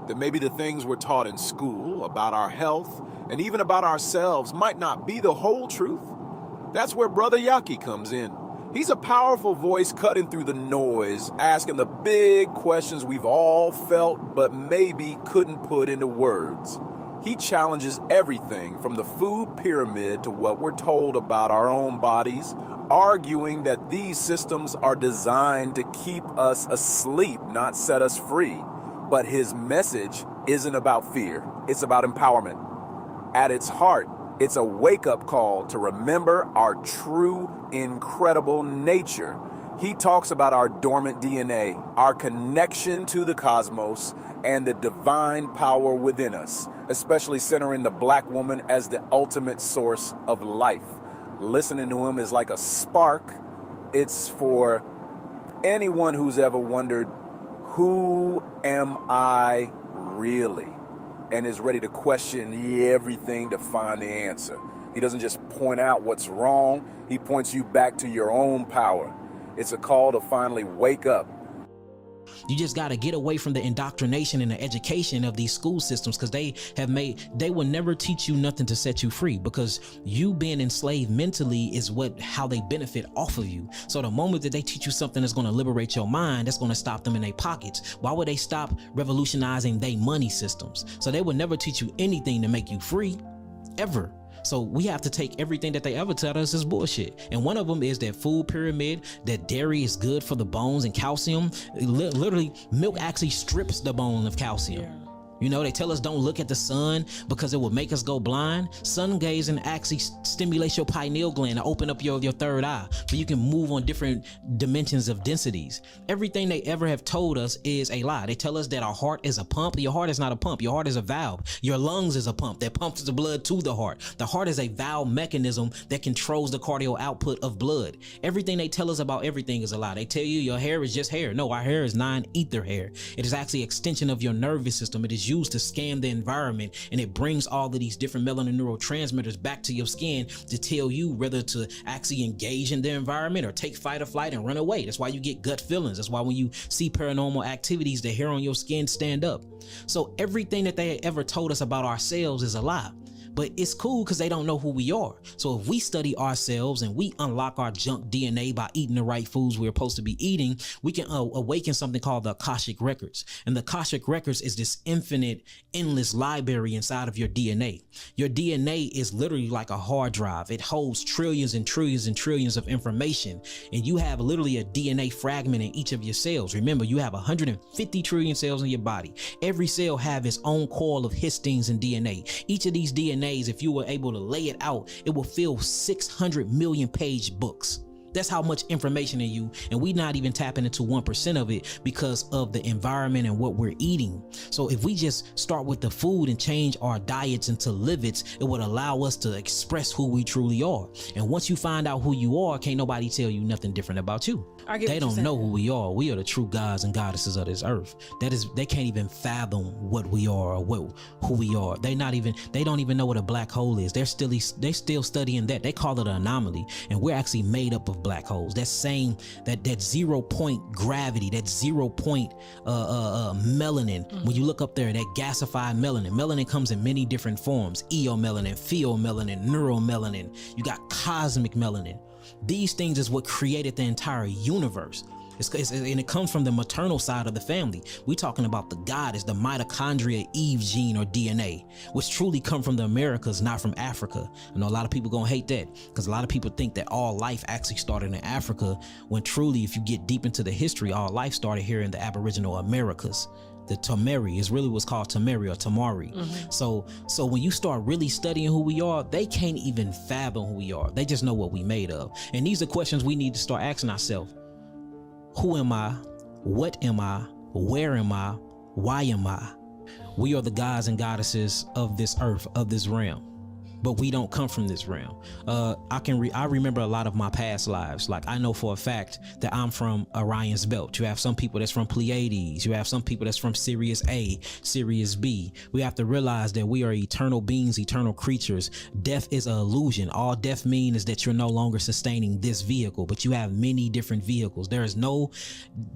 that maybe the things we're taught in school about our health and even about ourselves might not be the whole truth? That's where Brother Yahki comes in. He's a powerful voice cutting through the noise, asking the big questions we've all felt but maybe couldn't put into words. He challenges everything from the food pyramid to what we're told about our own bodies, arguing that these systems are designed to keep us asleep, not set us free. But his message isn't about fear, it's about empowerment. At its heart, it's a wake-up call to remember our true, incredible nature. He talks about our dormant DNA, our connection to the cosmos, and the divine power within us, especially centering the Black woman as the ultimate source of life. Listening to him is like a spark. It's for anyone who's ever wondered, who am I really? And is ready to question everything to find the answer. He doesn't just point out what's wrong, he points you back to your own power. It's a call to finally wake up. You just got to get away from the indoctrination and the education of these school systems, because they will never teach you nothing to set you free, because you being enslaved mentally is how they benefit off of you. So the moment that they teach you something that's going to liberate your mind, that's going to stop them in their pockets. Why would they stop revolutionizing their money systems? So they would never teach you anything to make you free, ever. So we have to take everything that they ever tell us as bullshit. And one of them is that food pyramid, that dairy is good for the bones and calcium. Literally, milk actually strips the bone of calcium. Yeah. You know, they tell us don't look at the sun because it will make us go blind. Sun gazing actually stimulates your pineal gland to open up your third eye, so you can move on different dimensions of densities. Everything they ever have told us is a lie. They tell us that our heart is a pump. Your heart is not a pump. Your heart is a valve. Your lungs is a pump that pumps the blood to the heart. The heart is a valve mechanism that controls the cardio output of blood. Everything they tell us about everything is a lie. They tell you your hair is just hair. No, our hair is non-ether hair. It is actually an extension of your nervous system. It is used to scan the environment, and it brings all of these different melanin neurotransmitters back to your skin to tell you whether to actually engage in the environment or take fight or flight and run away. That's why you get gut feelings. That's why when you see paranormal activities, the hair on your skin stand up. So everything that they ever told us about ourselves is a lie. But it's cool because they don't know who we are. So if we study ourselves and we unlock our junk DNA by eating the right foods we're supposed to be eating, we can awaken something called the Akashic Records. And the Akashic Records is this infinite, endless library inside of your DNA. Your DNA is literally like a hard drive. It holds trillions and trillions and trillions of information. And you have literally a DNA fragment in each of your cells. Remember, you have 150 trillion cells in your body. Every cell have its own coil of histines and DNA. Each of these DNAs, if you were able to lay it out, it will fill 600 million page books. That's how much information in you, and we not even tapping into 1% of it because of the environment and what we're eating. So if we just start with the food and change our diets into livids, it would allow us to express who we truly are. And once you find out who you are, can't nobody tell you nothing different about you. They don't know who we are. We are the true gods and goddesses of this earth. They can't even fathom what we are or who we are. They don't even know what a black hole is. They're still studying that. They call it an anomaly, and we're actually made up of black holes. That 0 point gravity, that 0 point melanin. When you look up there, that gasified melanin comes in many different forms: eomelanin, pheomelanin, neuromelanin. You got cosmic melanin. These things is what created the entire universe. And it comes from the maternal side of the family. We're talking about the goddess, the mitochondria Eve gene or DNA, which truly come from the Americas, not from Africa. I know a lot of people gonna hate that because a lot of people think that all life actually started in Africa, when truly, if you get deep into the history, all life started here in the Aboriginal Americas. The Tamari is really what's called Tamari or Tamari. So when you start really studying who we are, they can't even fathom who we are. They just know what we made of. And these are questions we need to start asking ourselves. Who am I? What am I? Where am I? Why am I? We are the gods and goddesses of this earth, of this realm. but we don't come from this realm. I remember a lot of my past lives. Like, I know for a fact that I'm from Orion's belt. You have some people that's from Pleiades. You have some people that's from Sirius A, Sirius B. We have to realize that we are eternal beings, eternal creatures. Death is an illusion. All death means is that you're no longer sustaining this vehicle, but you have many different vehicles. There is no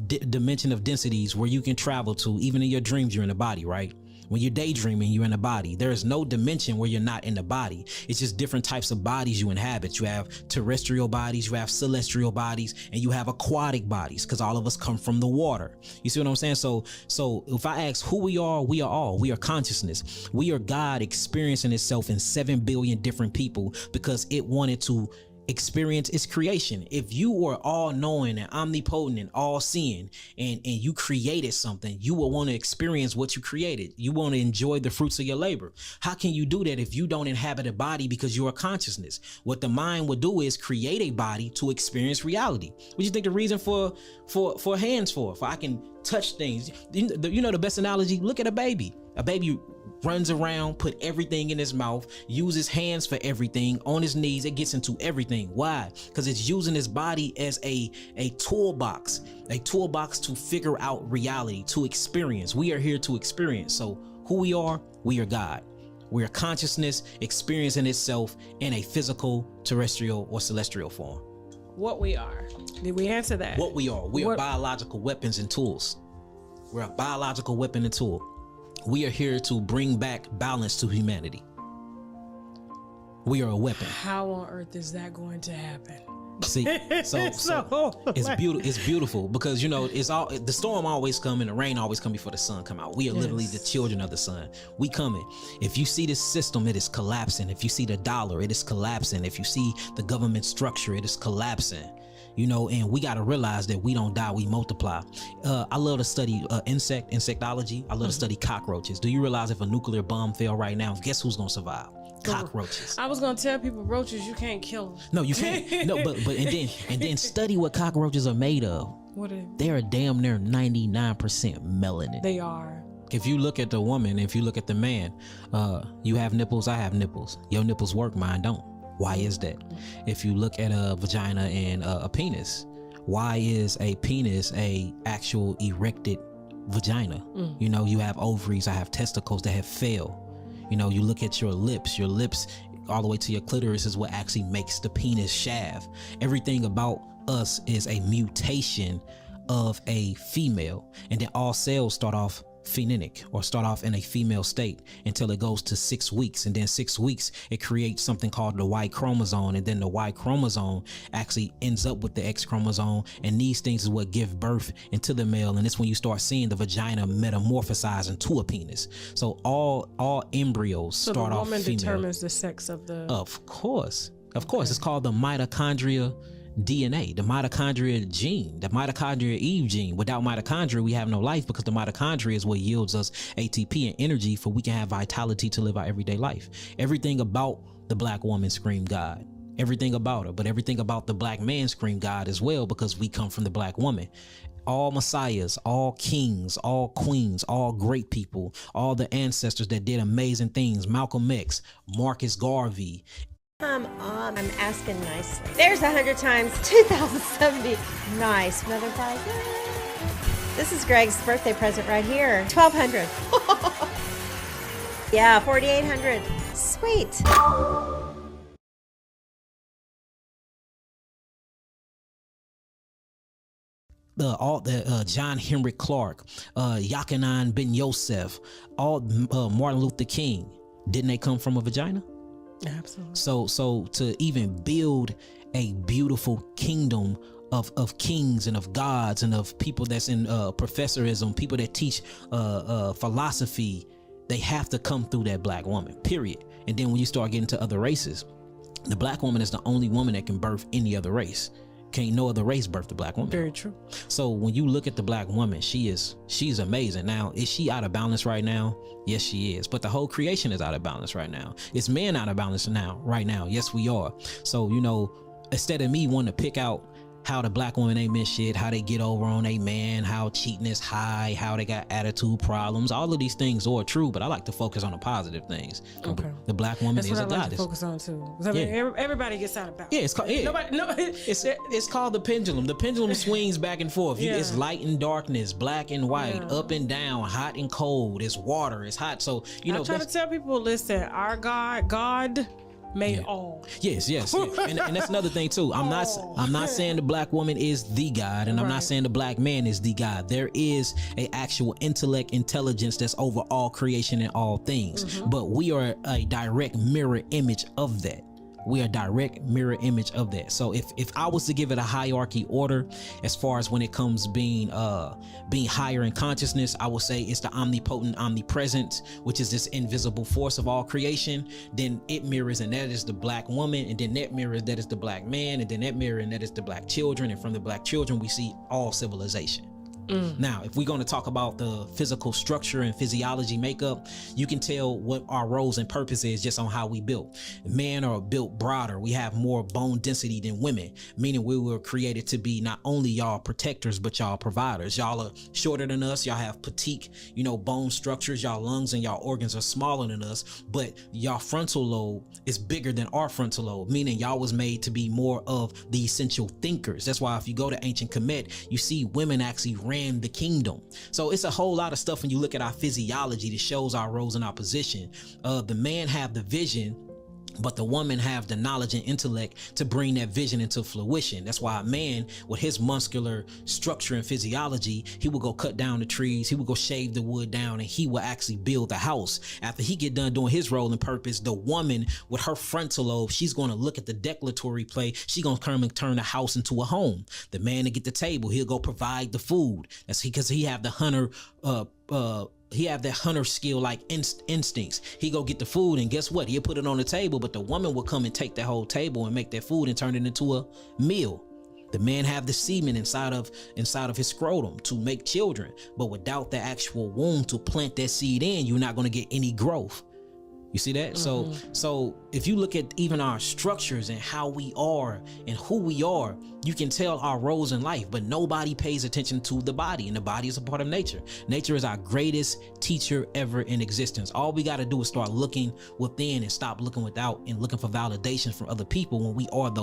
dimension of densities where you can travel to. Even in your dreams, you're in the body, right? When you're daydreaming, you're in the body. There is no dimension where you're not in the body. It's just different types of bodies you inhabit. You have terrestrial bodies, you have celestial bodies, and you have aquatic bodies, because all of us come from the water. You see what I'm saying? So if I ask who we are all. We are consciousness. We are God experiencing itself in 7 billion different people because it wanted to experience its creation. If you were all knowing and omnipotent and all seeing, and you created something, you will want to experience what you created. You want to enjoy the fruits of your labor. How can you do that if you don't inhabit a body because you're a consciousness? What the mind would do is create a body to experience reality. What do you think the reason for hands for I can touch things? You know the best analogy? Look at a baby. A baby runs around, put everything in his mouth, uses hands for everything, on his knees, it gets into everything. Why? Because it's using his body as a toolbox to figure out reality, to experience. We are here to experience. So who we are God. We are consciousness experiencing itself in a physical, terrestrial, or celestial form. What we are. Did we answer that? What we are. We are biological weapons and tools. We're a biological weapon and tool. We are here to bring back balance to humanity. We are a weapon. How on earth is that going to happen? See, so it's beautiful. It's beautiful because, you know, the storm always come and the rain always come before the sun come out. We are literally the children of the sun. We coming. If you see this system, it is collapsing. If you see the dollar, it is collapsing. If you see the government structure, it is collapsing. You know, and we got to realize that we don't die, we multiply. I love to study insectology. I love to study cockroaches. Do you realize if a nuclear bomb fell right now, guess who's going to survive? Cockroaches. I was going to tell people roaches, you can't kill them. No, you can't. No, but and then study what cockroaches are made of. What are they are damn near 99% melanin. They are. If you look at the woman, if you look at the man, you have nipples, I have nipples. Your nipples work, mine don't. Why is that? If you look at a vagina and a penis, why is a penis a actual erected vagina? You know, you have ovaries, I have testicles that have failed. You know, you look at your lips all the way to your clitoris is what actually makes the penis shaft. Everything about us is a mutation of a female, and then all cells start off phenic or start off in a female state until it goes to 6 weeks, and then 6 weeks it creates something called the Y chromosome, and then the Y chromosome actually ends up with the X chromosome, and these things is what give birth into the male, and it's when you start seeing the vagina metamorphosize into a penis. So all embryos start off female. So the woman determines the sex of the... Of course. It's called the mitochondria DNA, the mitochondria gene, the mitochondria Eve gene. Without mitochondria, we have no life, because the mitochondria is what yields us ATP and energy for we can have vitality to live our everyday life. Everything about the black woman scream God. Everything about her, but everything about the black man scream God as well, because we come from the black woman. All messiahs, all kings, all queens, all great people, all the ancestors that did amazing things. Malcolm X, Marcus Garvey. Come on, I'm asking nicely. There's 100 times 2070. Nice, motherfucker. This is Greg's birthday present right here. 1200. Yeah, 4800. Sweet. John Henry Clark, Yahki Ben Yosef, all Martin Luther King, didn't they come from a vagina? Absolutely. So to even build a beautiful kingdom of kings and of gods and of people that's in professorism, people that teach philosophy, they have to come through that black woman, period. And then when you start getting to other races, the black woman is the only woman that can birth any other race. Can't no other race birth the black woman. Very true. So when you look at the black woman, she's amazing. Now, is she out of balance right now? Yes, she is. But the whole creation is out of balance right now. Is man out of balance right now? Yes, we are. So, you know, instead of me wanting to pick out how the black woman ain't miss shit, how they get over on a man, how cheating is high, how they got attitude problems. All of these things are true, but I like to focus on the positive things. Okay. The black woman That's is what a I like goddess. to focus on too. 'Cause I mean, everybody gets out about. Yeah, it's called. Yeah. Nobody. No. It's called the pendulum. The pendulum swings back and forth. Yeah. It's light and darkness, black and white, Yeah. up and down, hot and cold. It's water. It's hot. So you know. I try to tell people, listen, our God made all. Yes, yes, yeah. and that's another thing too. I'm not saying the black woman is the God, and I'm not Right. saying the black man is the God. There is a actual intellect, intelligence that's over all creation and all things. But we are a direct mirror image of that. We are direct mirror image of that. So if I was to give it a hierarchy order, as far as when it comes being higher in consciousness, I would say it's the omnipotent, omnipresent, which is this invisible force of all creation. Then it mirrors, and that is the black woman, and then that mirrors, that is the black man, and then that mirror, and that is the black children, and from the black children we see all civilization. Now, if we're going to talk about the physical structure and physiology makeup, you can tell what our roles and purpose is just on how we built. Men are built broader. We have more bone density than women, meaning we were created to be not only y'all protectors, but y'all providers. Y'all are shorter than us. Y'all have petite, bone structures. Y'all lungs and y'all organs are smaller than us, but y'all frontal lobe is bigger than our frontal lobe, meaning y'all was made to be more of the essential thinkers. That's why if you go to ancient Kemet, you see women actually ran the kingdom. So it's a whole lot of stuff when you look at our physiology that shows our roles and our position. The man have the vision, but the woman have the knowledge and intellect to bring that vision into fruition. That's why a man with his muscular structure and physiology, he will go cut down the trees, he will go shave the wood down, and he will actually build the house. After he get done doing his role and purpose, the woman with her frontal lobe, she's going to look at the declaratory play. She's going to come and turn the house into a home. The man to get the table, he'll go provide the food. That's because he have the hunter, he have that hunter skill, like instincts. He go get the food, and guess what? He'll put it on the table, but the woman will come and take that whole table and make that food and turn it into a meal. The man have the semen inside of his scrotum to make children, but without the actual womb to plant that seed in, you're not going to get any growth. You see that? So if you look at even our structures and how we are and who we are, you can tell our roles in life, but nobody pays attention to the body, and the body is a part of nature. Nature is our greatest teacher ever in existence. All we got to do is start looking within and stop looking without and looking for validation from other people when we are those